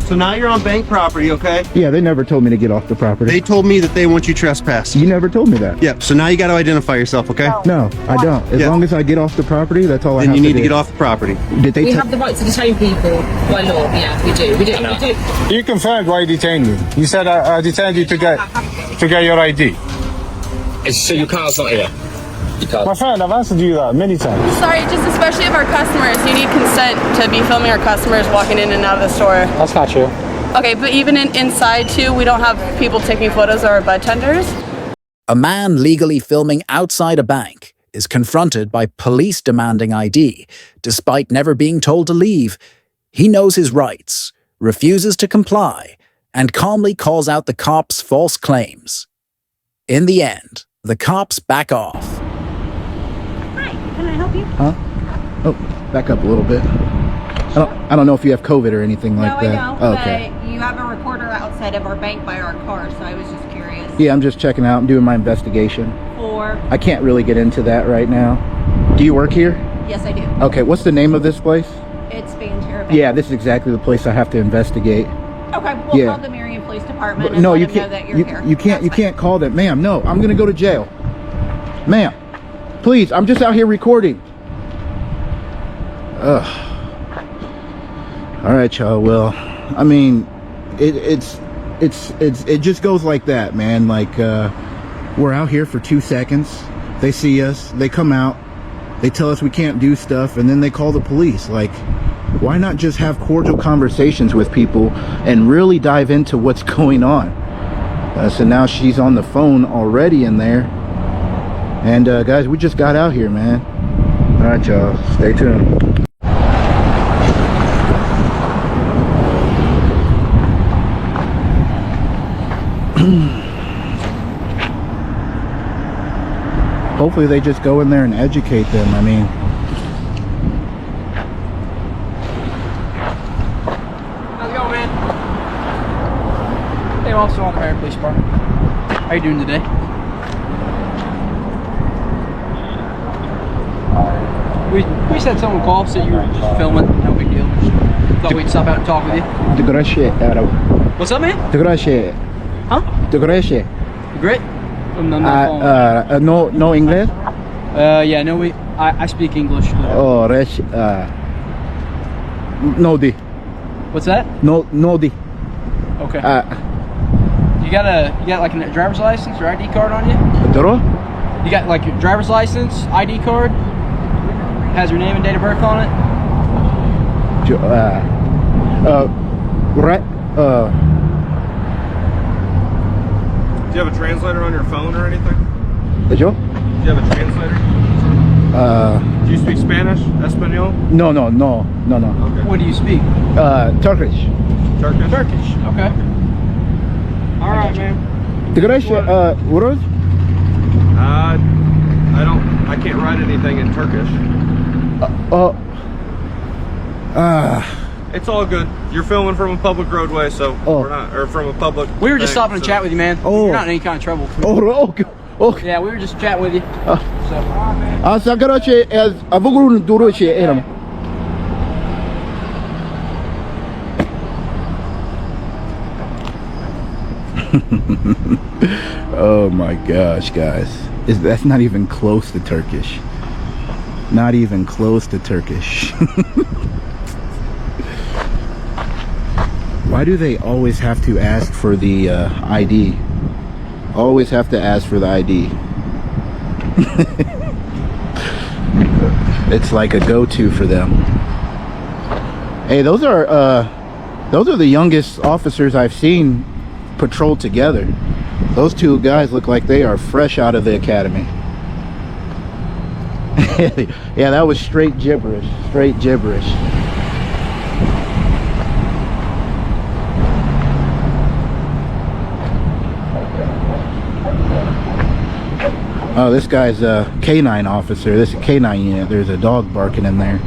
So now you're on bank property, okay? Yeah, they never told me to get off the property. They told me that they want you trespassed. You never told me that. Yep, so now you got to identify yourself, okay? No, I don't. As long as I get off the property, that's all I have to do. Then you need to get off the property. Did they We have the right to detain people by law. Yeah, we do. We do. You confirmed why you detained me. You said I detained you to get your ID. So your car's not here? My friend, I've answered you that many times. Sorry, just especially of our customers, you need consent to be filming our customers walking in and out of the store. That's not true. Okay, but even inside too, we don't have people taking photos or bud tenders. A man legally filming outside a bank is confronted by police demanding ID, despite never being told to leave. He knows his rights, refuses to comply, and calmly calls out the cops' false claims. In the end, the cops back off. Hi, can I help you? Huh? Oh, back up a little bit. I don't know if you have COVID or anything like that. No, I don't, but you have a recorder outside of our bank by our car, so I was just curious. Yeah, I'm just checking out and doing my investigation. For? I can't really get into that right now. Do you work here? Yes, I do. Okay, what's the name of this place? It's Banterra. Yeah, this is exactly the place I have to investigate. Okay, we'll call the Marion Police Department and no, let you them can't. know that you're here. You can't call them, ma'am. No, I'm gonna go to jail, ma'am. Please, I'm just out here recording. Ugh. All right, y'all. Well, I mean, it just goes like that, man. Like, we're out here for 2 seconds. They see us. They come out. They tell us we can't do stuff, and then they call the police. Like, why not just have cordial conversations with people and really dive into what's going on? So now she's on the phone already in there. And guys, we just got out here, man. All right, y'all. Stay tuned. Hopefully they just go in there and educate them. I mean, how's it going, man? Hey, I'm also on the Marion Police Department. How you doing today? We just had someone call, said you were just filming. No big deal. Thought we'd stop out and talk with you. What's up, man? Huh? Great. No English? Yeah, no, I speak English. Oh, no di. What's that? No di. Okay. You got like a driver's license or ID card on you? Doro? You got like your driver's license, ID card? Has your name and date of birth on it? Right. Do you have a translator on your phone or anything? Yo? Do you have a translator? Do you speak Spanish? Espanol? No. Okay. What do you speak? Turkish. Turkish. Okay. All right, man. What? I can't write anything in Turkish. It's all good. You're filming from a public roadway, so we're not, or from a public. We were just stopping to chat with you, man. You're not in any kind of trouble. Okay. Yeah, we were just chatting with you. Oh my gosh, guys. That's not even close to Turkish. Not even close to Turkish. Why do they always have to ask for the ID? Always have to ask for the ID. It's like a go-to for them. Hey, those are the youngest officers I've seen patrol together. Those two guys look like they are fresh out of the academy. Yeah, that was straight gibberish. Straight gibberish. Oh, this guy's a K9 officer. This is a K9 unit. There's a dog barking in there.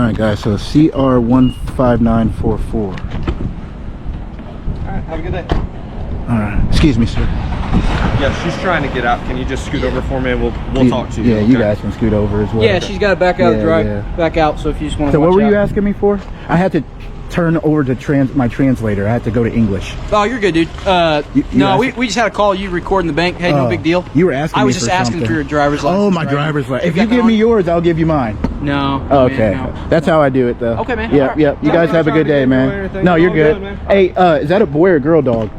right, guys. So CR15944. All right, have a good day. All right. Excuse me, sir. Yeah, she's trying to get out. Can you just scoot over for me and we'll talk to you? Yeah, you guys can scoot over as well. Yeah, she's got to back out, back out. So if you just want to. So what were you out. asking me for? I had to turn over to my translator. I had to go to English. Oh, you're good, dude. No, we just had a call. You recording the bank. Hey, no big deal. You were asking. I was me just for asking something. for your driver's license. Oh, my driver's license. If you give me yours, I'll give you mine. No. Okay. Man, no. That's how I do it, though. Okay, man. Yep, Right. yep. You guys have a good day, man. No, you're good. Hey, is that a boy or girl dog?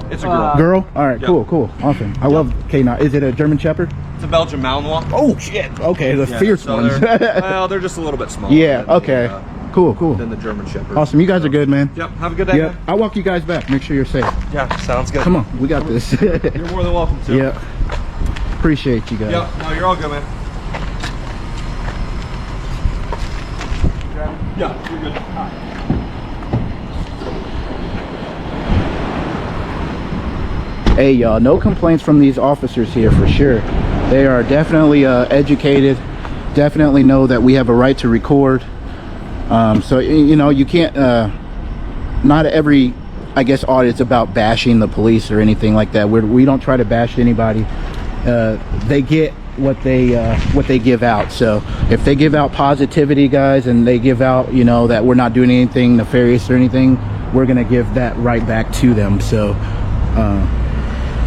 It's a girl. Girl? All right, cool, awesome. I love K9. Is it a German Shepherd? It's a Belgian Malinois. Oh, shit. Okay, the fierce ones. They're just a little bit smaller. Yeah, okay. Cool. Than the German Shepherd. Awesome. You guys are good, man. Yep. Have a good day. Yep. Man. I'll walk you guys back. Make sure you're safe. Yeah, sounds good. Come on. We got this. You're more than welcome to. Yeah. Appreciate you guys. Yep. No, you're all good, man. Yeah, you're good. Hey, y'all. No complaints from these officers here for sure. They are definitely educated. Definitely know that we have a right to record. So you know, you can't not every, I guess, audit's about bashing the police or anything like that. We don't try to bash anybody. They get what they give out. So if they give out positivity, guys, and they give out, you know, that we're not doing anything nefarious or anything, we're gonna give that right back to them. So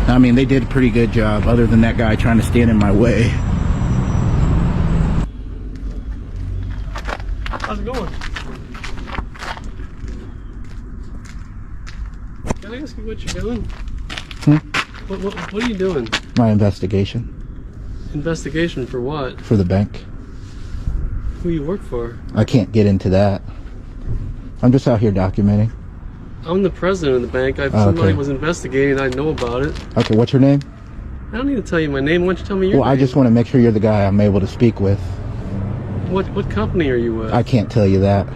I mean, they did a pretty good job, other than that guy trying to stand in my way. How's it going? Can I ask you what you're doing? What are you doing? My investigation. Investigation for what? For the bank. Who you work for? I can't get into that. I'm just out here documenting. I'm the president of the bank. If somebody was investigating, I'd know about it. Okay, what's your name? I don't need to tell you my name. Why don't you tell me your name? Well, I just want to make sure you're the guy I'm able to speak with. What company are you with? I can't tell you that.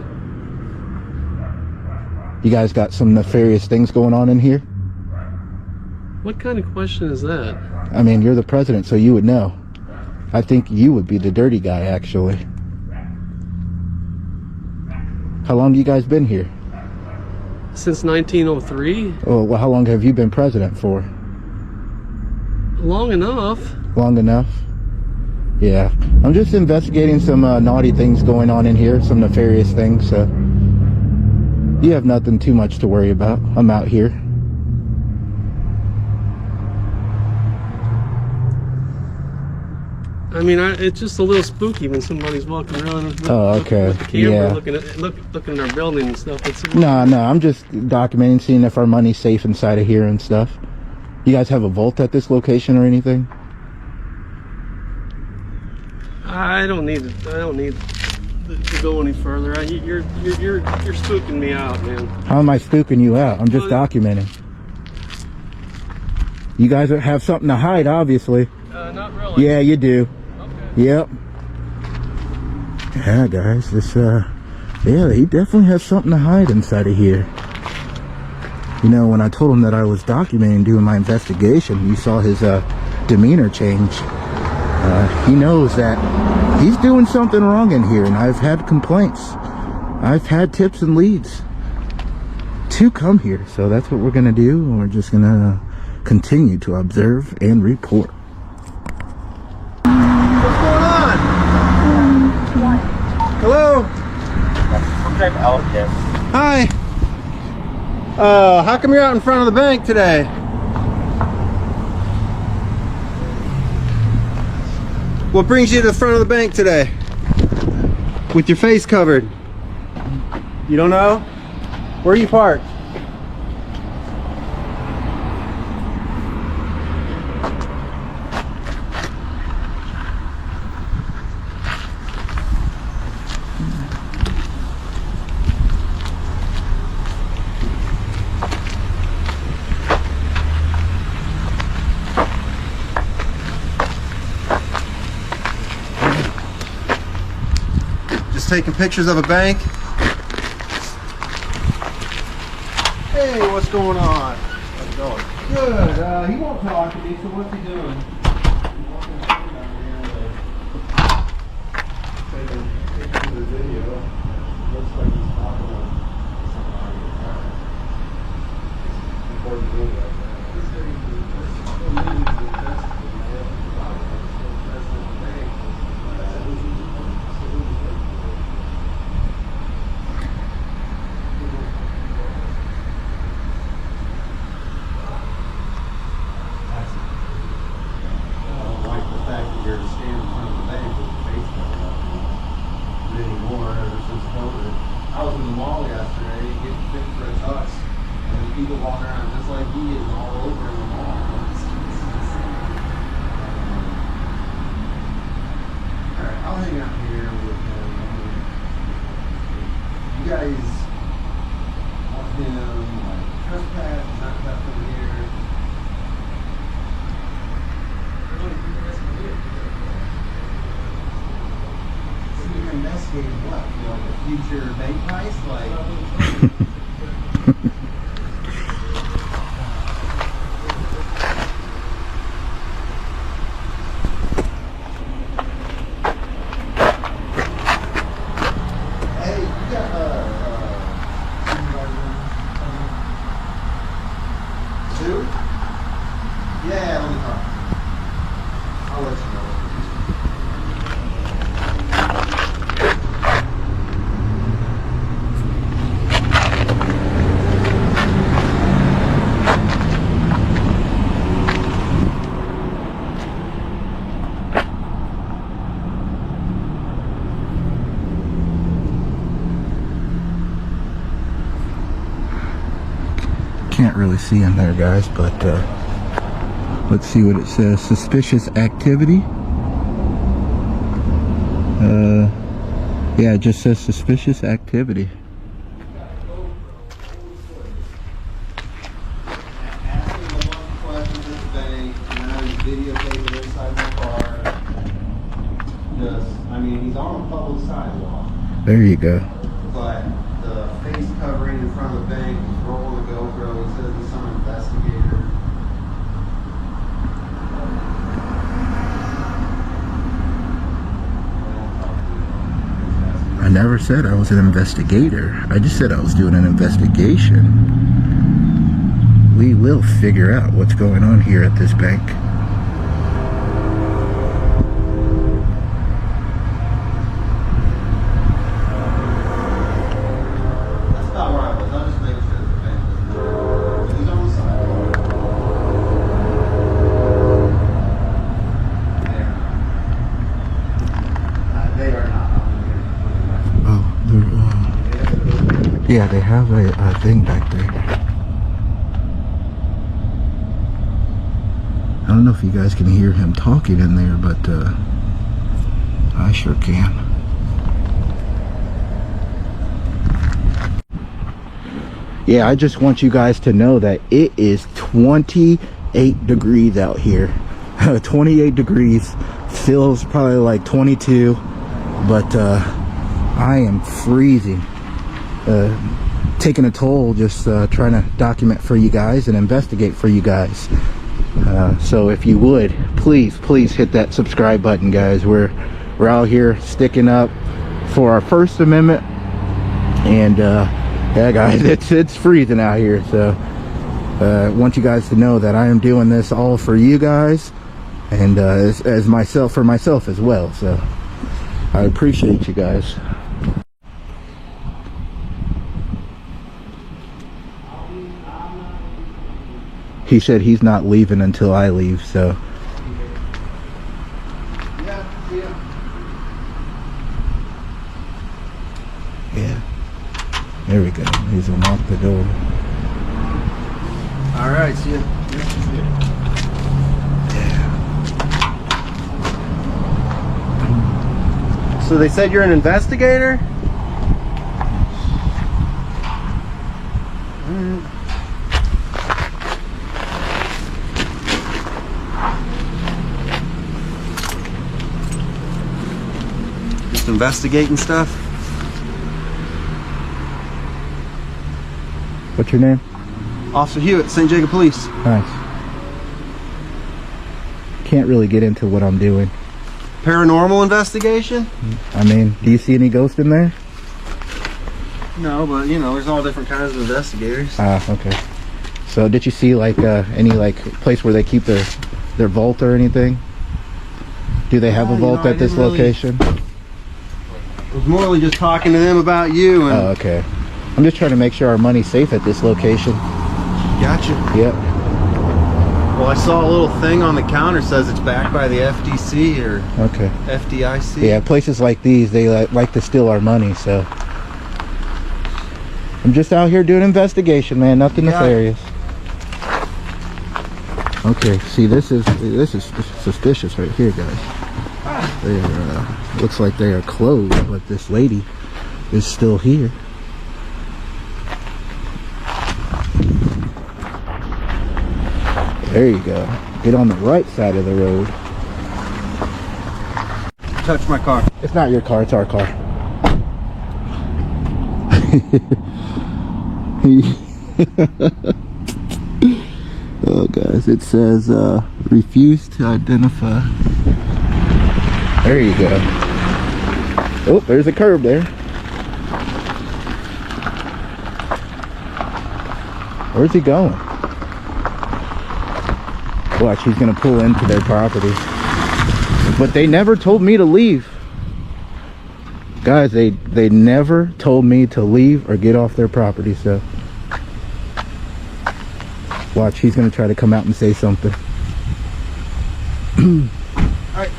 You guys got some nefarious things going on in here? What kind of question is that? I mean, you're the president, so you would know. I think you would be the dirty guy, actually. How long have you guys been here? Since 1903? Oh, well, how long have you been president for? Long enough. Long enough? Yeah. I'm just investigating some naughty things going on in here, some nefarious things, so you have nothing too much to worry about. I'm out here. I mean, it's just a little spooky when somebody's walking around with, with the camera looking at our building and stuff. No, I'm just documenting, seeing if our money's safe inside of here and stuff. You guys have a vault at this location or anything? I don't need to go any further. You're spooking me out, man. How am I spooking you out? I'm just documenting. You guys have something to hide, obviously. Not really. Yeah, you do. Okay. Yep. Yeah, guys, this yeah, he definitely has something to hide inside of here. You know, when I told him that I was documenting, doing my investigation, you saw his demeanor change. He knows that he's doing something wrong in here, and I've had complaints. I've had tips and leads to come here, so that's what we're gonna do. We're just gonna continue to observe and report. What's going on? Hello? Hi. How come you're out in front of the bank today? What brings you to the front of the bank today? With your face covered? You don't know? Where are you parked? Just taking pictures of a bank. Hey, what's going on? How's it going? Good. He won't talk to me, so what's he doing? Taking pictures of the video. looks like he's talking to somebody. Important thing right there. People walking around just like he is all over in the mall. Alright, I'll hang out here with him. You guys want him like trespass, not left from here. So you're investigating what? You know, the future bank heist? Like can't really see in there, guys, but let's see what it says. Suspicious activity. Yeah, it just says suspicious activity. he's on a public sidewalk. There you go. But the face covering in front of the bank, he's rolling the GoPro, he says he's some investigator. I never said I was an investigator. I just said I was doing an investigation. We will figure out what's going on here at this bank. That's not where I was. I'll just make sure the bank doesn't know. He's on the sidewalk. They are not. Oh, yeah, they have a thing back there. I don't know if you guys can hear him talking in there, but I sure can. Yeah, I just want you guys to know that it is 28 degrees out here. 28 degrees. Feels probably like 22, but I am freezing. Taking a toll, just trying to document for you guys and investigate for you guys. So if you would, please hit that subscribe button, guys. We're out here sticking up for our First Amendment, and yeah, guys, it's freezing out here. So I want you guys to know that I am doing this all for you guys, and as myself, for myself as well. So I appreciate you guys. He said he's not leaving until I leave, so. Yeah. There we go. He's unlocked the door. All right, see ya. Yeah. So they said you're an investigator? Just investigating stuff? What's your name? Officer Hewitt, St. Jacob Police. Nice. Can't really get into what I'm doing. Paranormal investigation? I mean, do you see any ghosts in there? No, but you know, there's all different kinds of investigators. Okay. So did you see like any like place where they keep their vault or anything? Do they have a vault at this location? I was morally just talking to them about you. And okay. I'm just trying to make sure our money's safe at this location. Gotcha. Yep. Well, I saw a little thing on the counter says it's backed by the FDC or FDIC. Yeah, places like these, they like to steal our money, so I'm just out here doing investigation, man. Nothing nefarious. Okay, see, this is suspicious right here, guys. They are, looks like they are closed, but this lady is still here. There you go. Get on the right side of the road. Touch my car. It's not your car, it's our car. Oh, guys, it says refuse to identify. There you go. Oh, there's a curb there. Where's he going? Watch, he's gonna pull into their property. But they never told me to leave. Guys, they never told me to leave or get off their property, so watch, he's gonna try to come out and say something. Alright,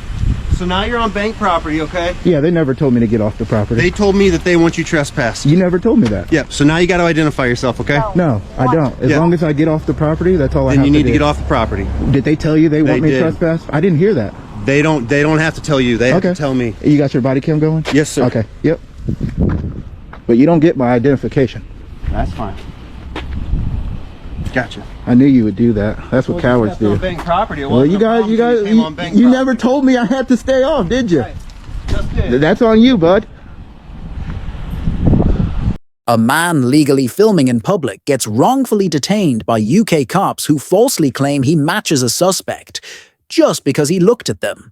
so now you're on bank property, okay? Yeah, they never told me to get off the property. They told me that they want you trespassed. You never told me that. Yep, so now you got to identify yourself, okay? No, I don't. As long as I get off the property, that's all I have to do. Then you need to get off the property. Did they tell you they want me to trespass? I didn't hear that. They don't have to tell you. They have to tell me. You got your body cam going? Yes, sir. Okay, yep. But you don't get my identification. That's fine. Gotcha. I knew you would do that. That's what cowards do. On bank property. Well, you never told me I had to stay off, did you? Right. Just did. That's on you, bud. A man legally filming in public gets wrongfully detained by UK cops who falsely claim he matches a suspect just because he looked at them.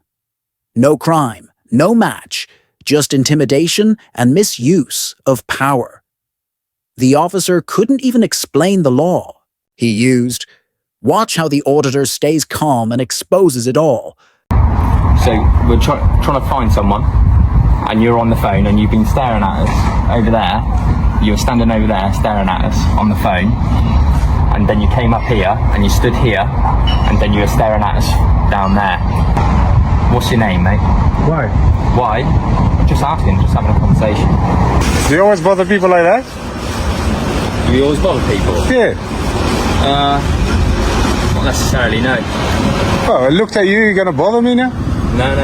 No crime, no match, just intimidation and misuse of power. The officer couldn't even explain the law. He used, watch how the auditor stays calm and exposes it all. So we're trying to find someone, and you're on the phone, and you've been staring at us over there. You were standing over there staring at us on the phone, and then you came up here, and you stood here, and then you were staring at us down there. What's your name, mate? Why? Why? I'm just asking, just having a conversation. Do you always bother people like that? Do you always bother people? Yeah. Not necessarily, no. Oh, I looked at you, you're gonna bother me now? No.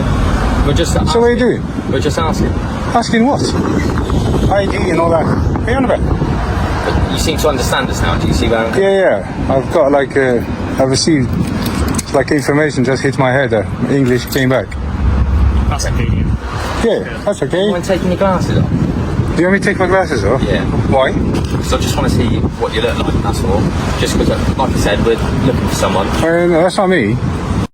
We're just asking. So what are you doing? We're just asking. Asking what? ID and all that. What are you on about? But you seem to understand us now, do you see where I'm going? Yeah. I've got like, I've received, it's like information just hit my head. English came back. That's okay. Yeah, that's okay. You mind taking your glasses off? Do you want me to take my glasses off? Yeah. Why? Because I just want to see what you look like, that's all. Just because, like I said, we're looking for someone. No, that's not me.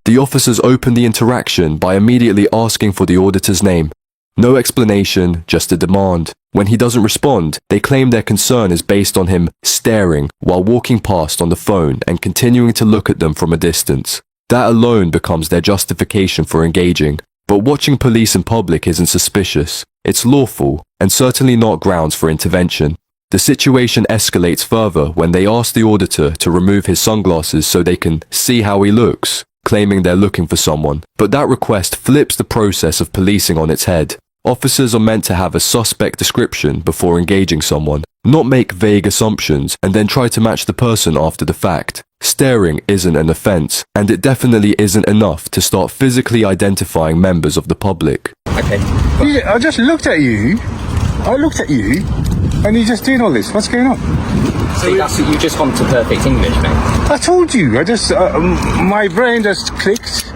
The officers opened the interaction by immediately asking for the auditor's name. No explanation, just a demand. When he doesn't respond, they claim their concern is based on him staring while walking past on the phone and continuing to look at them from a distance. That alone becomes their justification for engaging. But watching police in public isn't suspicious. It's lawful, and certainly not grounds for intervention. The situation escalates further when they ask the auditor to remove his sunglasses so they can see how he looks, claiming they're looking for someone. But that request flips the process of policing on its head. Officers are meant to have a suspect description before engaging someone, not make vague assumptions and then try to match the person after the fact. Staring isn't an offence, and it definitely isn't enough to start physically identifying members of the public. Okay. I just looked at you. And you're just doing all this. What's going on? See, that's you just gone to perfect English, mate. I told you. I just my brain just clicked.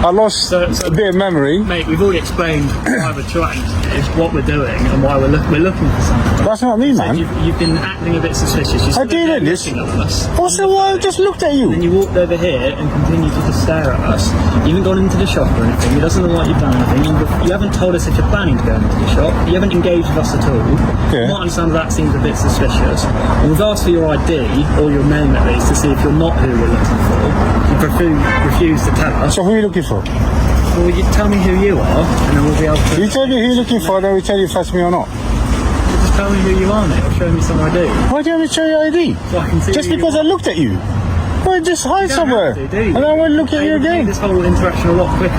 I lost a bit of memory. Mate, we've already explained why we're trying is what we're doing and why we're looking for something. That's not me, man. You've been acting a bit suspicious. I didn't. Looking at us. Also, I just looked at you. And then you walked over here and continued to just stare at us. You haven't gone into the shop or anything. It doesn't look like you've done anything. You haven't told us if you're planning to go into the shop. You haven't engaged with us at all. Yeah. From what I understand, that seems a bit suspicious. And we've asked for your ID, or your name at least, to see if you're not who we're looking for. You refuse to tell us. So who are you looking for? Well, you tell me who you are, and then we'll be able to... You tell me who you're looking for, then we tell you if that's me or not. Just tell me who you are, mate, or show me some ID. Why do you have to show your ID? So I can see just because I looked at you. Well, just hide somewhere. And I won't look at you again. This whole interaction a lot quicker.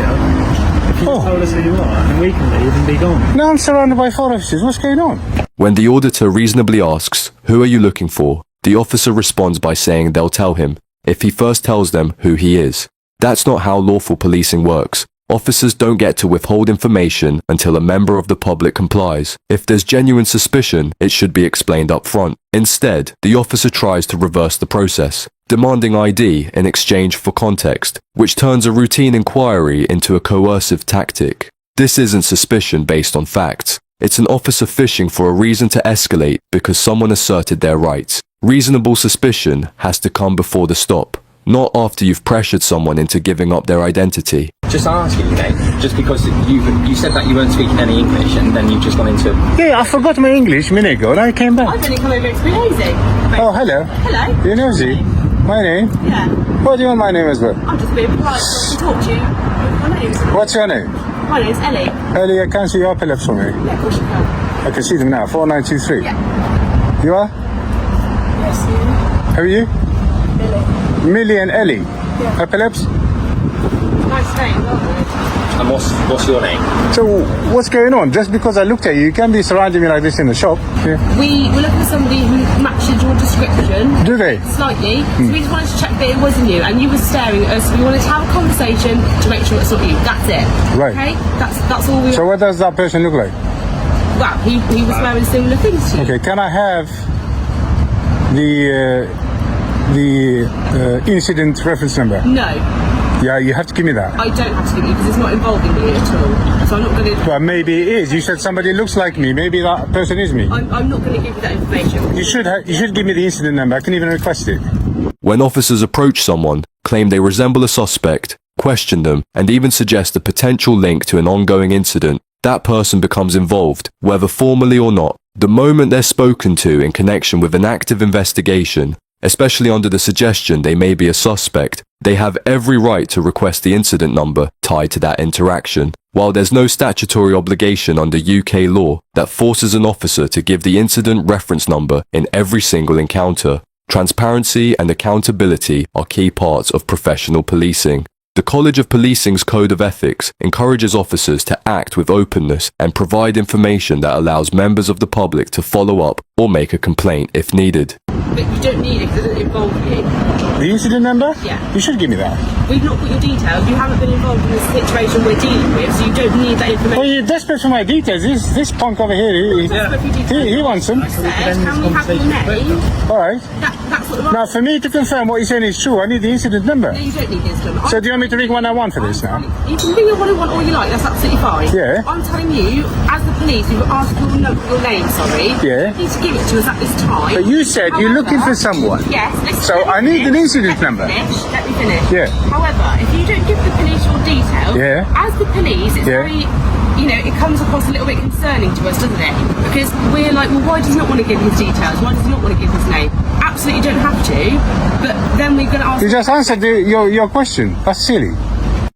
If you just told us who you are, and we can leave and be gone. Now I'm surrounded by 4 officers. What's going on? When the auditor reasonably asks, "Who are you looking for?" the officer responds by saying they'll tell him, if he first tells them who he is. That's not how lawful policing works. Officers don't get to withhold information until a member of the public complies. If there's genuine suspicion, it should be explained up front. Instead, the officer tries to reverse the process, demanding ID in exchange for context, which turns a routine inquiry into a coercive tactic. This isn't suspicion based on facts. It's an officer fishing for a reason to escalate because someone asserted their rights. Reasonable suspicion has to come before the stop, not after you've pressured someone into giving up their identity. Just asking, you know, just because you said that you weren't speaking any English and then you've just gone into... Yeah, I forgot my English a minute ago and I came back. I've only come over to be lazy. Oh, hello. Hello. You're nosy. My name? Yeah. What do you want my name as well? I'm just being polite so I can talk to you. My name's... What's your name? My name's Ellie. Ellie, I can't see your upper lips for me. Yeah, of course you can. I can see them now. 4923. Yeah. You are? Yes, you. Who are you? Ellie. Millie and Ellie. Yeah. Upper lips? Nice name, lovely. And what's your name? So, what's going on? Just because I looked at you can't be surrounding me like this in the shop. Yeah. We're looking for somebody who matches your description. Do they? Slightly. So we just wanted to check that it wasn't you, and you were staring at us. We wanted to have a conversation to make sure it's not you. That's it. Right. Okay? That's all we So what does that person look like? Well, he was wearing similar things to you. Okay, can I have the incident reference number? No. Yeah, you have to give me that. I don't have to give you because it's not involving me at all. So I'm not going to... But maybe it is. You said somebody looks like me. Maybe that person is me. I'm not going to give you that information. You should give me the incident number. I can even request it. When officers approach someone, claim they resemble a suspect, question them, and even suggest a potential link to an ongoing incident, that person becomes involved, whether formally or not. The moment they're spoken to in connection with an active investigation, especially under the suggestion they may be a suspect, they have every right to request the incident number tied to that interaction. While there's no statutory obligation under UK law that forces an officer to give the incident reference number in every single encounter, transparency and accountability are key parts of professional policing. The College of Policing's Code of Ethics encourages officers to act with openness and provide information that allows members of the public to follow up or make a complaint if needed. But you don't need it because it doesn't involve you. The incident number? Yeah. You should give me that. We've not got your details. You haven't been involved in the situation we're dealing with, so you don't need that information. Well, you're desperate for my details. This punk over here, he wants them. Can we have your name? All right. That's what the Now, for me to confirm what you're saying is true, I need the incident number. No, you don't need the incident number. So do you want me to ring 191 for this now? You can ring the 101 all you like, that's absolutely fine. Yeah. I'm telling you, as the police, we've asked your name, sorry. Yeah. You need to give it to us at this time. But you said you're looking for someone. Yes. So I need an incident number. Let me finish. Yeah. However, if you don't give the police your details, yeah. as the police, it's very, it comes across a little bit concerning to us, doesn't it? Because we're like, well, why does he not want to give his details? Why does he not want to give his name? Absolutely don't have to, but then we're going to ask... You just answered your question. That's silly.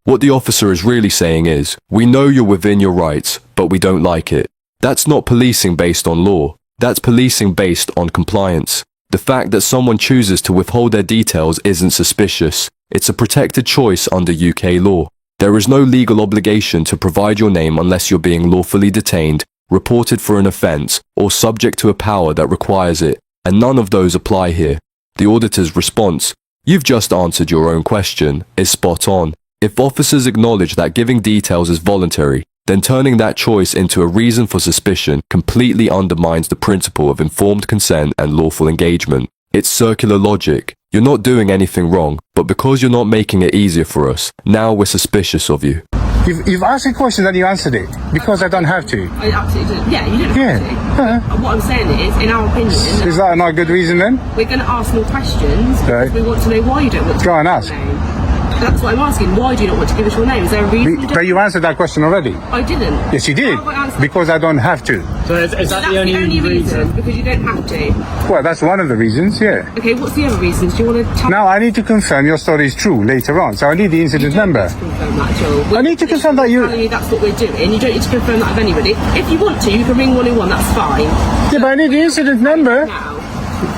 What the officer is really saying is, we know you're within your rights, but we don't like it. That's not policing based on law. That's policing based on compliance. The fact that someone chooses to withhold their details isn't suspicious. It's a protected choice under UK law. There is no legal obligation to provide your name unless you're being lawfully detained, reported for an offence, or subject to a power that requires it, and none of those apply here. The auditor's response, "You've just answered your own question," is spot on. If officers acknowledge that giving details is voluntary, then turning that choice into a reason for suspicion completely undermines the principle of informed consent and lawful engagement. It's circular logic. You're not doing anything wrong, but because you're not making it easier for us, now we're suspicious of you. You've asked a question and you answered it because I don't have to. I absolutely didn't. Yeah, you didn't have to. What I'm saying is, in our opinion, Is that not a good reason then? we're going to ask more questions because we want to know why you don't want to Go and give ask. us your name. That's what I'm asking. Why do you not want to give us your name? Is there a reason? But you answered that question already. I didn't. Yes, you did. How have I answered? Because I don't have to. So is That's that the only reason? because you don't have to. Well, that's one of the reasons, yeah. Okay, what's the other reasons? Do you want to tell Now I need to confirm your story is true later on, so I need the incident number. confirm that at all? I need to confirm that you... Telling you that's what we're doing. You don't need to confirm that of anybody. If you want to, you can ring 101. That's fine. Yeah, but I need the incident number. Now.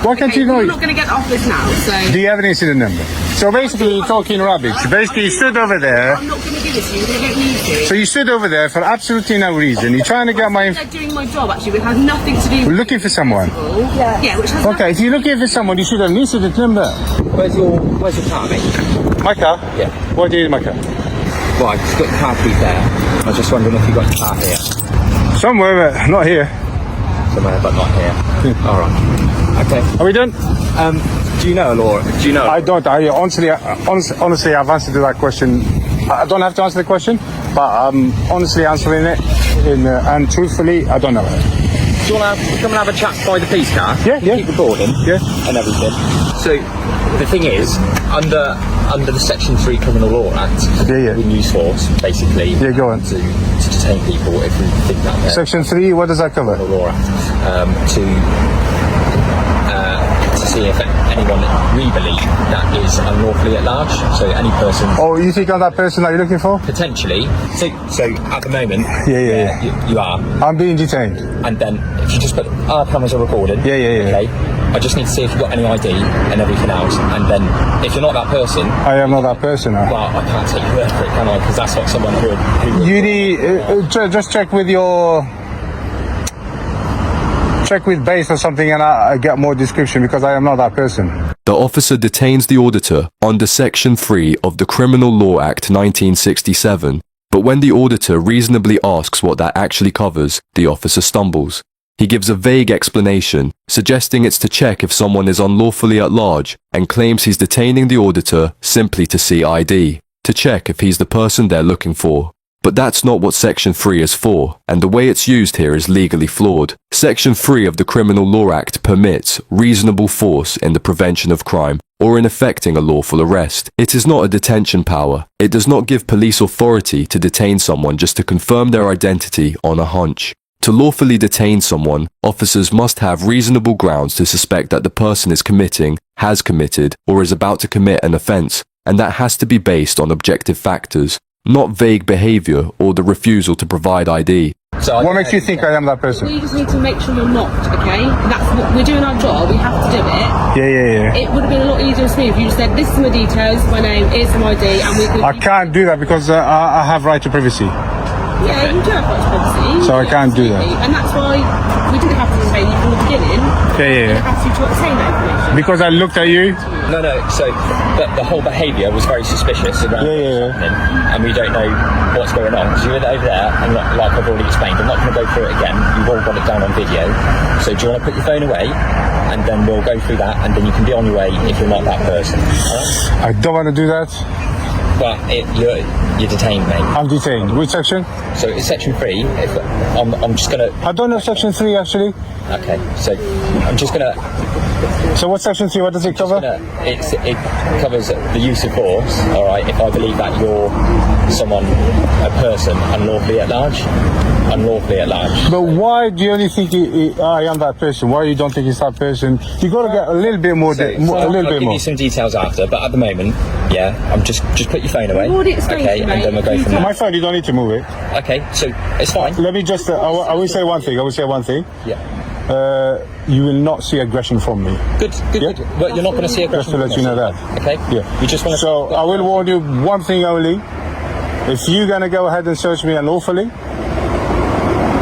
Why can't you know? We're not going to get off this now, so... Do you have an incident number? So basically you're talking rubbish. Basically you stood over there. I'm not going to give it to you. You're going to get me to. So you stood over there for absolutely no reason. You're trying to get my... They're doing my job, actually. It has nothing to do We're with... looking for someone. Yeah, which has Okay, if you're looking for someone, you should have an incident number. Where's your car, mate? My car? Yeah. What do you need in my car? Well, I've just got the car key there. I was just wondering if you got the car here. Somewhere, but not here. Somewhere, but not here. All right. Okay. Are we done? Do you know, Laura? Do you know? I don't. I honestly, I've answered that question. I don't have to answer the question, but I'm honestly answering it, and truthfully, I don't know. Do you want to come and have a chat by the police car? Yeah. Keep recording. Yeah. And everything. So, the thing is, under the Section 3 Criminal Law Act, we use force, basically, go on. to detain people if we think that they're... Section 3, what does that cover? Criminal Law Act, to see if anyone we believe that is unlawfully at large. So any person. Oh, you think I'm that person that you're looking for? Potentially. So at the moment. Yeah. You are. I'm being detained. And then if you just put our cameras are recorded. Yeah. Okay. I just need to see if you've got any ID and everything else. And then if you're not that person. I am not that person. Well, I can't take your word for it, can I? Because that's not someone who you need just check with your. Check with base or something and I get more description because I am not that person. The officer detains the auditor under Section 3 of the Criminal Law Act 1967, but when the auditor reasonably asks what that actually covers, the officer stumbles. He gives a vague explanation, suggesting it's to check if someone is unlawfully at large, and claims he's detaining the auditor simply to see ID, to check if he's the person they're looking for. But that's not what Section 3 is for, and the way it's used here is legally flawed. Section 3 of the Criminal Law Act permits reasonable force in the prevention of crime or in effecting a lawful arrest. It is not a detention power. It does not give police authority to detain someone just to confirm their identity on a hunch. To lawfully detain someone, officers must have reasonable grounds to suspect that the person is committing, has committed, or is about to commit an offence, and that has to be based on objective factors. Not vague behaviour or the refusal to provide ID. So what makes you think I am that person? We just need to make sure you're not, okay? That's what we're doing our job, we have to do it. Yeah. It would have been a lot easier for me if you just said, this is my details, my name, here's my ID, and we could... I can't do that because I have right to privacy. Yeah, you do have right to privacy. So I can't do that. And that's why we didn't have to detain you from the beginning. Yeah. We didn't have to obtain that information. Because I looked at you? No, so the whole behaviour was very suspicious around what's happening, and we don't know what's going on, because you were over there, and like I've already explained, I'm not going to go through it again, you've all got it down on video, so do you want to put your phone away, and then we'll go through that, and then you can be on your way if you're not that person. I don't want to do that. But you're detained, mate. I'm detained. Which section? So it's Section 3. I'm just going to... I don't know Section 3, actually. Okay, so I'm just going to... So what's Section 3? What does it cover? It covers the use of force, all right, if I believe that you're a person, unlawfully at large. But why do you only think I am that person? Why you don't think it's that person? You got to get a little bit more. I'll give you some details after, but at the moment, I'm just put your phone away. Okay, and then we'll go from there. My phone, you don't need to move it. Okay, so it's fine. Let me just. I will say one thing. Yeah. You will not see aggression from me. Good. But you're not going to see aggression. Just to let you know that. Okay. Yeah. You just want to. So I will warn you one thing only. If you're going to go ahead and search me unlawfully,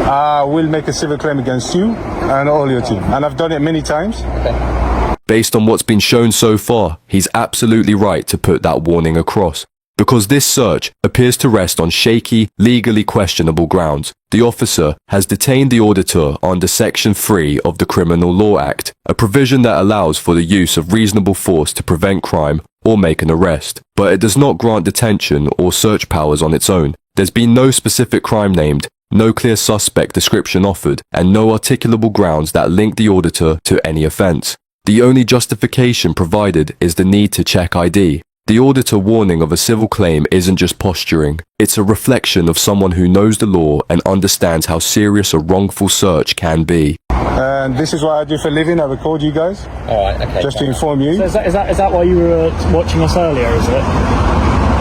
I will make a civil claim against you and all your team. And I've done it many times. Okay. Based on what's been shown so far, he's absolutely right to put that warning across. Because this search appears to rest on shaky, legally questionable grounds, the officer has detained the auditor under Section 3 of the Criminal Law Act, a provision that allows for the use of reasonable force to prevent crime or make an arrest. But it does not grant detention or search powers on its own. There's been no specific crime named, no clear suspect description offered, and no articulable grounds that link the auditor to any offence. The only justification provided is the need to check ID. The auditor warning of a civil claim isn't just posturing, it's a reflection of someone who knows the law and understands how serious a wrongful search can be. And this is what I do for a living. I record you guys. Alright, okay. Just to inform you. So is that why you were watching us earlier, is it?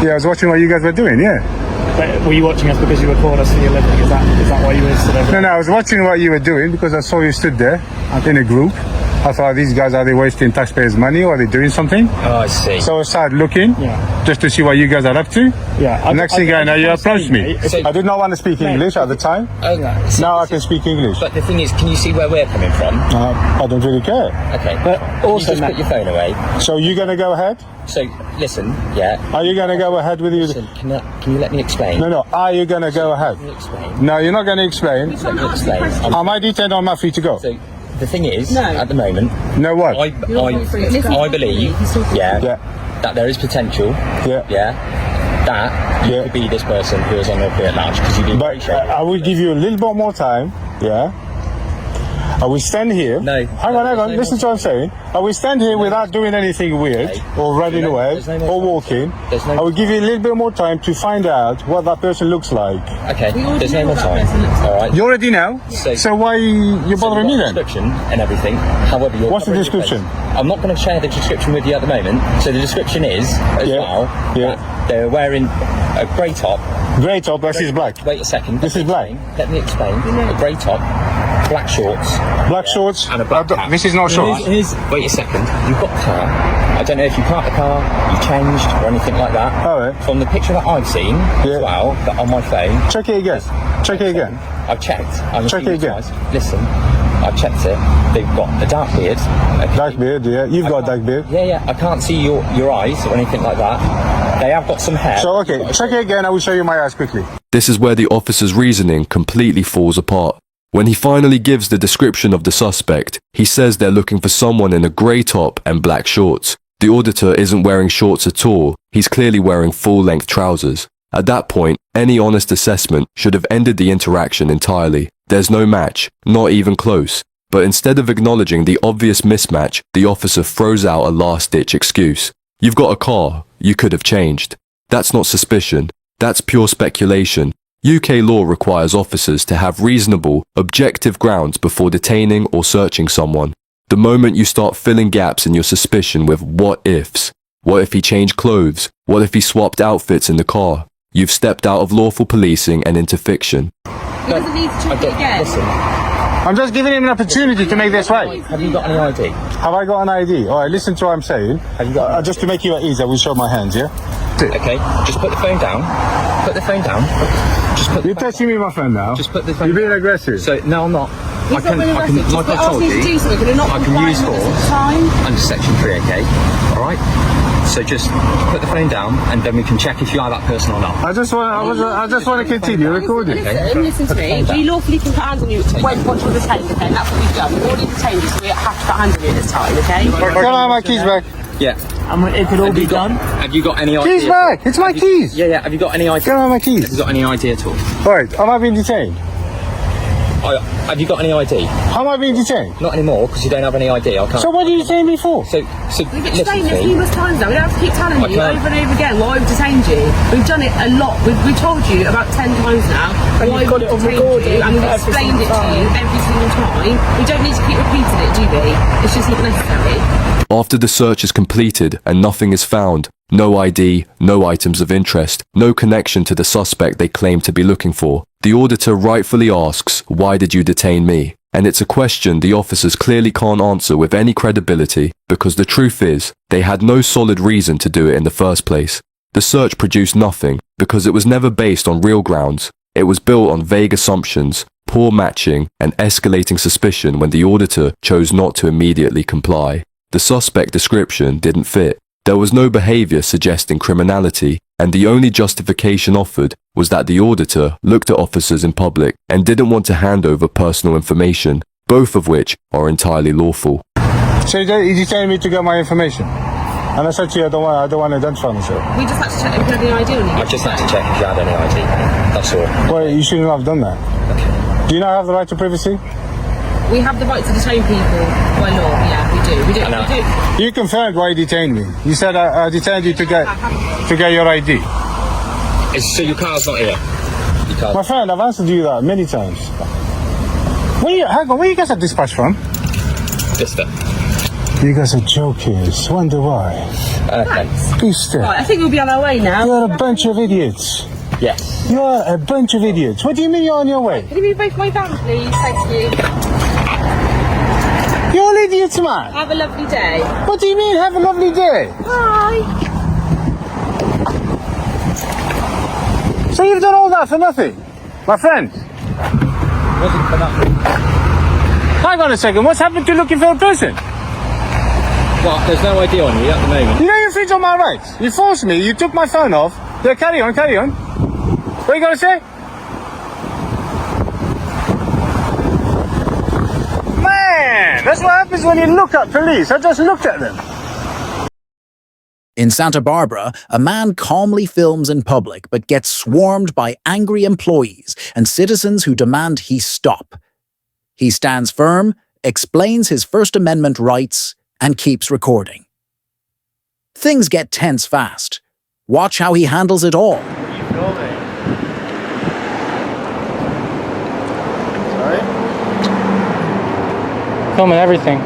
Yeah, I was watching what you guys were doing, yeah. But were you watching us because you record us for your living? Is that why you were stood over? No, I was watching what you were doing because I saw you stood there in a group. I thought, these guys, are they wasting taxpayers' money or are they doing something? Oh, I see. So I started looking just to see what you guys are up to. Yeah. Next thing I know, you approached me. I did not want to speak English at the time. Now I can speak English. But the thing is, can you see where we're coming from? I don't really care. Okay. But also, you just put your phone away. So you're going to go ahead? So, listen, yeah. Are you going to go ahead with you? Listen, can you let me explain? No. Are you going to go ahead? Let me explain. No, you're not going to explain. Let me explain. Am I detained or am I free to go? So, the thing is, at the moment, no what? I believe, that there is potential, that you could be this person who is on the at large because you've been. But I will give you a little bit more time, I will stand here. No. Hang on. Listen to what I'm saying. I will stand here without doing anything weird or running away or walking. I will give you a little bit more time to find out what that person looks like. Okay. There's no more time. All right. You already know. So why you bothering me then? Description and everything. However, what's the description? I'm not going to share the description with you at the moment. So the description is that they're wearing a grey top. Grey top. This is black. Wait a second. This is black. Let me explain. A grey top. Black shorts. Black shorts? And a black cap. This is not shorts. Wait a second. You've got a car. I don't know if you parked the car, you changed or anything like that. Alright. From the picture that I've seen as well, that on my phone. Check it again. Check it again. I've checked. Check it again. Listen, I've checked it. They've got a dark beard. Dark beard, yeah. You've got a dark beard. Yeah. I can't see your eyes or anything like that. They have got some hair. So, okay, check it again. I will show you my eyes quickly. This is where the officer's reasoning completely falls apart. When he finally gives the description of the suspect, he says they're looking for someone in a grey top and black shorts. The auditor isn't wearing shorts at all, he's clearly wearing full-length trousers. At that point, any honest assessment should have ended the interaction entirely. There's no match, not even close. But instead of acknowledging the obvious mismatch, the officer throws out a last-ditch excuse. You've got a car, you could have changed. That's not suspicion, that's pure speculation. UK law requires officers to have reasonable, objective grounds before detaining or searching someone. The moment you start filling gaps in your suspicion with what-ifs, what if he changed clothes, what if he swapped outfits in the car, you've stepped out of lawful policing and into fiction. He doesn't need to check it again. Listen, I'm just giving him an opportunity to make this right. have you got any ID? Have I got an ID? Alright, listen to what I'm saying. Have you got just to make you at ease, I will show my hands, yeah? Okay, just put the phone down. Put the phone down. Just put You're touching me, my friend, now. Just put the phone You're being down. aggressive. So, no, I'm not. He's not being aggressive. Like I told you, I can use force under Section 3, okay? Alright? So just put the phone down and then we can check if you are that person or not. I just want to continue recording. Listen to me. We lawfully can put hands on you when once you're detained, okay? That's what we've done. We've already detained you, so we have to put hands on you this time, okay? Can I have my keys back? Yeah. It could all be done. Have you got any idea? Keys back! It's my keys! Yeah. Have you got any idea? Can I have my keys? Have you got any idea at all? Alright, am I being detained? Have you got any ID? How am I being detained? Not anymore, because you don't have any ID. I can't. So what are you detain me for? So we've explained it numerous times now. We don't have to keep telling you over and over again why we've detained you. We've done it a lot. We've told you about 10 times now why we've detained you, and we've explained it to you every single time. We don't need to keep repeating it, do we? It's just not necessary. After the search is completed and nothing is found, no ID, no items of interest, no connection to the suspect they claim to be looking for, the auditor rightfully asks, "Why did you detain me?" And it's a question the officers clearly can't answer with any credibility, because the truth is, they had no solid reason to do it in the first place. The search produced nothing, because it was never based on real grounds. It was built on vague assumptions, poor matching, and escalating suspicion when the auditor chose not to immediately comply. The suspect description didn't fit. There was no behavior suggesting criminality, and the only justification offered was that the auditor looked at officers in public and didn't want to hand over personal information, both of which are entirely lawful. So you're telling me to get my information? And I said to you, I don't want to identify myself. We just had to check if you had any ID on you. I just had to check if you had any ID. That's all. Well, you shouldn't have done that. Okay. Do you not have the right to privacy? We have the right to detain people by law. Yeah, we do. We do. You confirmed why you detained me. You said I detained you to get your ID. So your car's not here? My friend, I've answered you that many times. Hang on, where you guys are dispatched from? Bicester. You guys are jokers. Wonder why. Bicester. Right, I think we'll be on our way now. You're a bunch of idiots. Yes. You're a bunch of idiots. What do you mean you're on your way? Can you move both my van, please? Thank you. You're all idiots, man. Have a lovely day. What do you mean, have a lovely day? Bye. So you've done all that for nothing? My friend? Wasn't for nothing. Hang on a second, what's happened to looking for a person? Well, there's no ID on you at the moment. You know you infringe on my rights. You forced me, you took my phone off. Yeah, carry on. What are you going to say? Man, that's what happens when you look at police. I just looked at them. In Santa Barbara, a man calmly films in public but gets swarmed by angry employees and citizens who demand he stop. He stands firm, explains his First Amendment rights, and keeps recording. Things get tense fast. Watch how he handles it all. Sorry? Filming everything.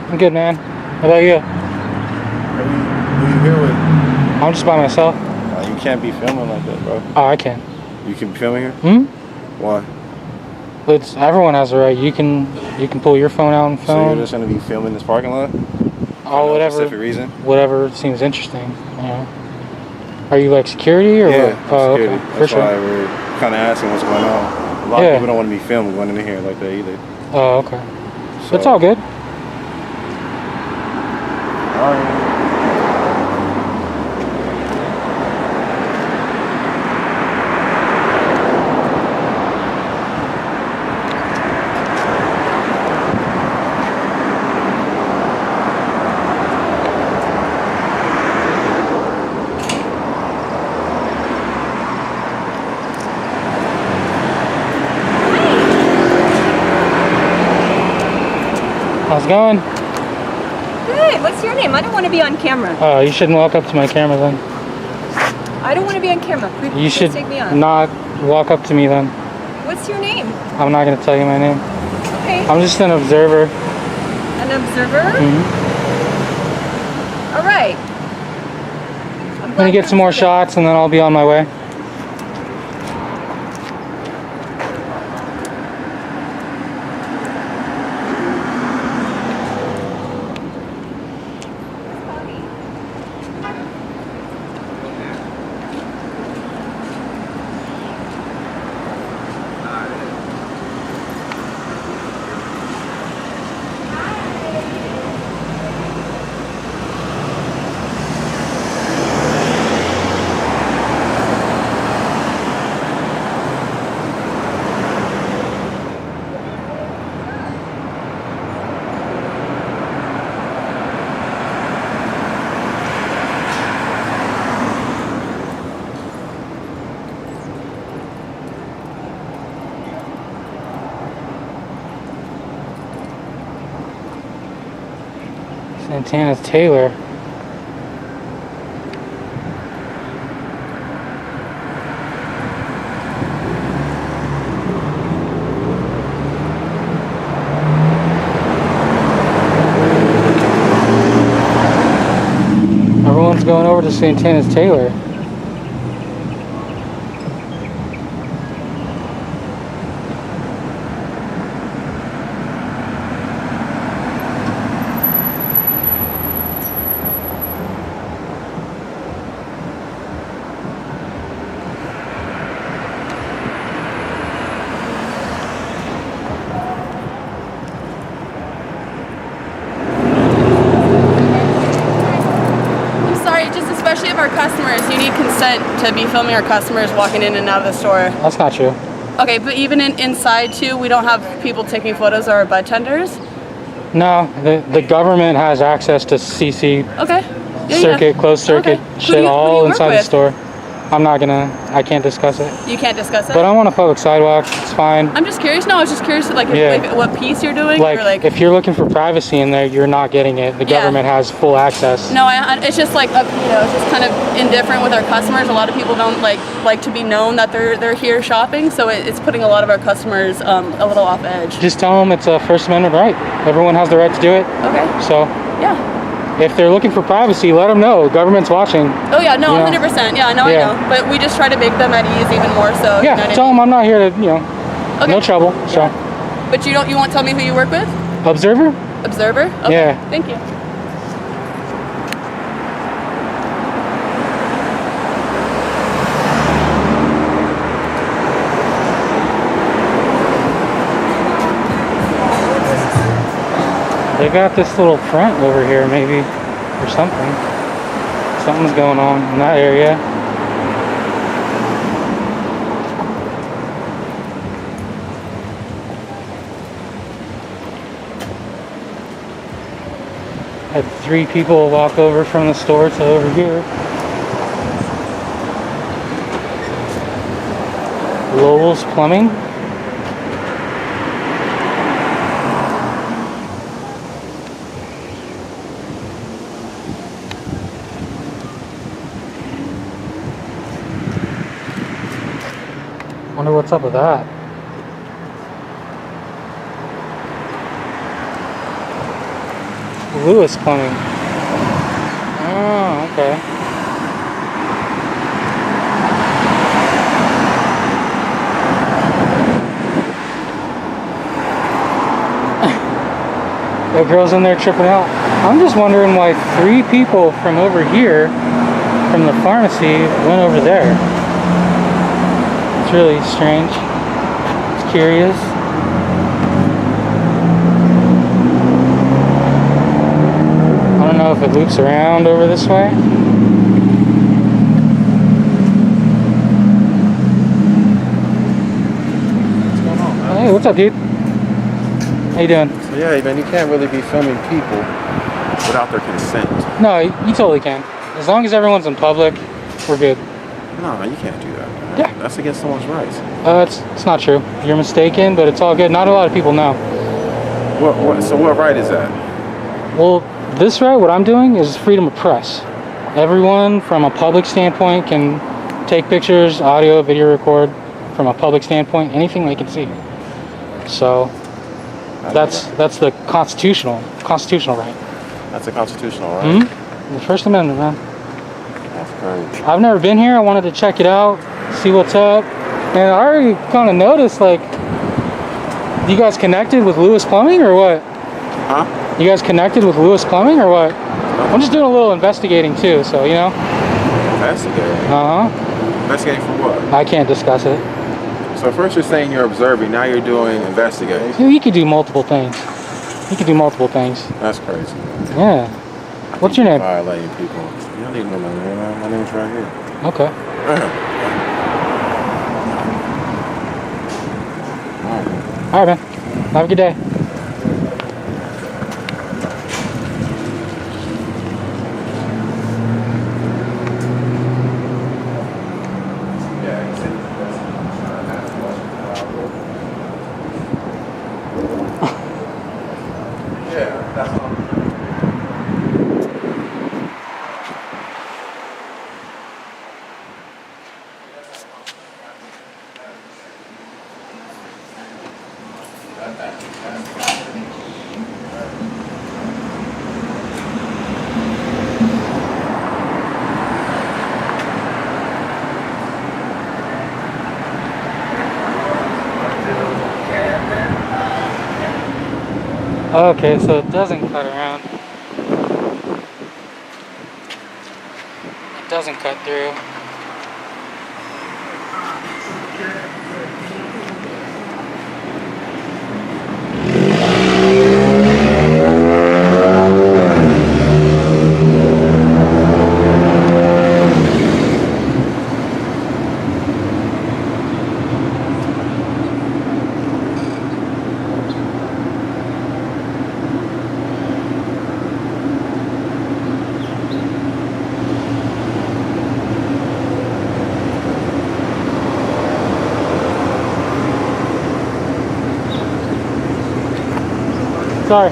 I'm good, man. How about you? Who you here with? I'm just by myself. You can't be filming like that, bro. Oh, I can. You can be filming here? Why? Everyone has a right. You can pull your phone out and film. So you're just gonna be filming this parking lot? Oh, whatever. Specific reason? Whatever seems interesting. You know. Are you like security or yeah, what? Oh, security. okay. That's why we're kind of asking what's going on. A lot of people don't want to be filmed going in here like that either. Oh, okay. So, it's all good. All right. How's it going? Good. What's your name? I don't want to be on camera. Oh, you shouldn't walk up to my camera then. I don't want to be on camera. You should take me on. not walk up to me then. What's your name? I'm not going to tell you my name. Okay. I'm just an observer. An observer? All right. I'm going to get some more shots and then I'll be on my way. Santana's Taylor. Everyone's going over to Santana's Taylor. our customers, you need consent to be filming our customers walking in and out of the store. That's not true. Okay, but even inside too, we don't have people taking photos of our bud tenders. No, the government has access to CC Okay. circuit, closed circuit, Okay. shit Who all do you inside work the with? store. I can't discuss it. You can't discuss it. But I'm on a public sidewalk. It's fine. I'm just curious. No, I was just curious, like, what piece you're doing, Like, or like. if you're looking for privacy in there, you're not getting it. The government has full access. No, it's just like it's just kind of indifferent with our customers. A lot of people don't like to be known that they're here shopping, so it's putting a lot of our customers a little off edge. Just tell them it's a First Amendment right. Everyone has the right to do it. Okay. So. Yeah. If they're looking for privacy, let them know. Government's watching. Oh yeah, no, you know? 100%. Yeah, I know. But we just try to make them at ease even more. So. Yeah, You know tell them I'm not here to, Okay. no trouble. So. But you won't tell me who you work with? Observer? Observer? Okay. Yeah. Thank you. They got this little front over here, maybe, or something. Something's going on in that area. Had 3 people walk over from the store to over here. Lowell's Plumbing. Wonder what's up with that. Lewis Plumbing. Oh, okay. That girl's in there tripping out. I'm just wondering why 3 people from over here, from the pharmacy, went over there. It's really strange. It's curious. I don't know if it loops around over this way. What's going on, man? Hey, what's up, dude? How you doing? So yeah, man, you can't really be filming people without their consent. No, you totally can. As long as everyone's in public, we're good. No, you can't do that, man. Yeah. That's against someone's rights. It's not true. You're mistaken, but it's all good. Not a lot of people know. So what right is that? Well, this right, what I'm doing is freedom of press. Everyone from a public standpoint can take pictures, audio, video record from a public standpoint, anything they can see. So that's the constitutional right. That's a constitutional right? Mm-hmm. The First Amendment, man. That's crazy. I've never been here. I wanted to check it out, see what's up. And I already kind of noticed, like, you guys connected with Lewis Plumbing or what? Huh? You guys connected with Lewis Plumbing or what? I'm just doing a little investigating too, so, Investigating? Uh-huh. Investigating for what? I can't discuss it. So first you're saying you're observing, now you're doing investigating. You could do multiple things. You could do multiple things. That's crazy. Yeah. What's your name? Violating people. You don't need to know my name. My name's right here. Okay. All right, man. Have a good day. Yeah, that's all. Okay, so it doesn't cut around. It doesn't cut through. Sorry.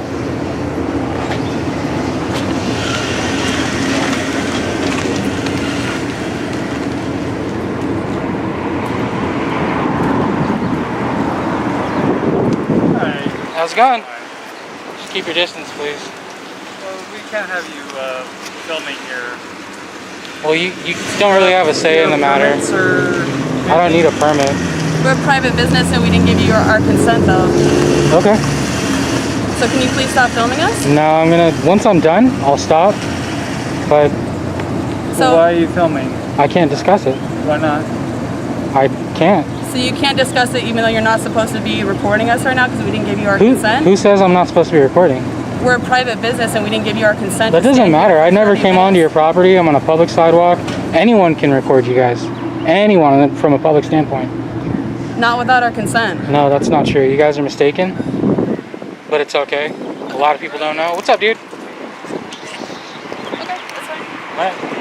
How's it going? Just keep your distance, please. Well, we can't have you filming here. Well, you don't really have a say in the matter. I don't need a permit. We're a private business and we didn't give you our consent though. Okay. So can you please stop filming us? No, once I'm done, I'll stop. But So why are you filming? I can't discuss it. Why not? I can't. So you can't discuss it even though you're not supposed to be reporting us right now because we didn't give you our consent? Who says I'm not supposed to be recording? We're a private business and we didn't give you our consent. That doesn't matter. I never came onto your property. I'm on a public sidewalk. Anyone can record you guys. Anyone from a public standpoint. Not without our consent. No, that's not true. You guys are mistaken. But it's okay. A lot of people don't know. What's up, dude? Okay, that's fine. All right.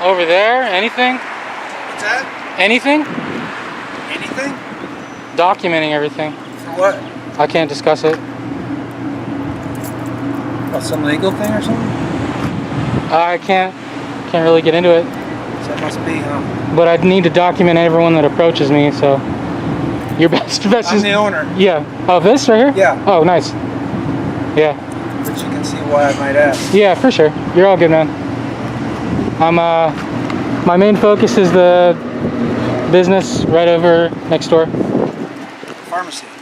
Over there? Anything? What's that? Anything? Anything? Documenting everything. For what? I can't discuss it. About some legal thing or something? I can't really get into it. So that must be, huh? But I need to document everyone that approaches me, so your best I'm the owner. Yeah. Oh, this right here? Yeah. Oh, nice. Yeah. But you can see why I might ask. Yeah, for sure. You're all good, man. My main focus is the business right over next door. Pharmacy.